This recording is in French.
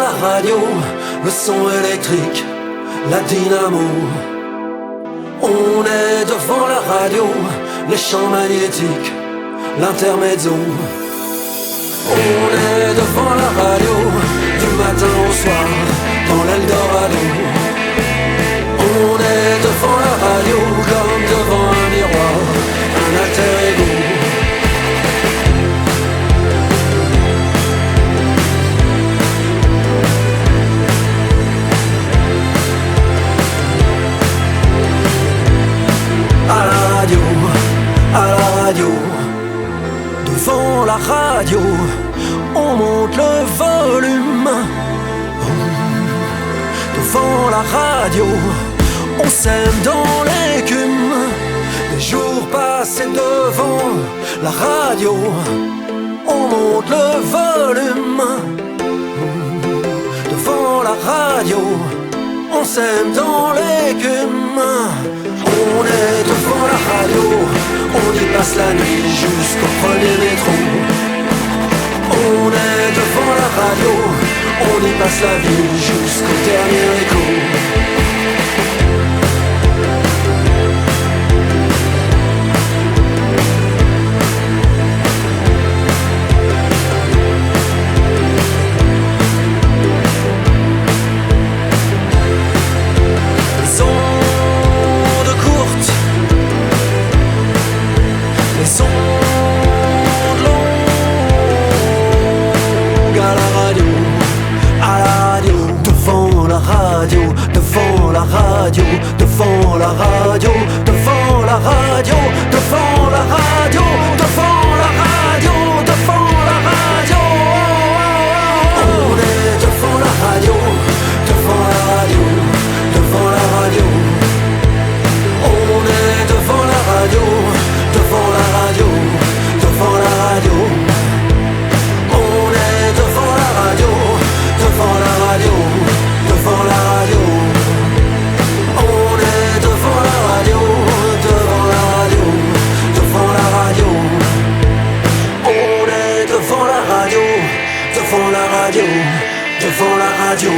la radio, le son électrique, la dynamo. On est devant la radio, les champs magnétiques, l'intermezzo. On est devant la radio, du matin au soir, dans l'Eldorado. On est devant la radio, comme devant un miroir, un alter ego. À la radio, devant la radio, on monte le volume. Devant la radio, on sème dans l'écume. Les jours passés devant la radio, on monte le volume. Devant la radio, on sème dans l'écume. On est devant la radio, on y passe la nuit jusqu'au premier métro. On est devant la radio, on y passe la vie jusqu'au dernier écho. Les ondes longues à la radio, devant la radio, devant la radio, devant la radio, devant la radio, devant la radio, devant la radio, devant la radio. On est devant la radio, devant la radio, devant la radio. On est devant la radio, devant la radio, devant la radio. On est devant la radio, devant la radio, devant la radio. On est devant la radio, devant la radio, devant la radio. On est devant la radio, devant la radio, devant la radio.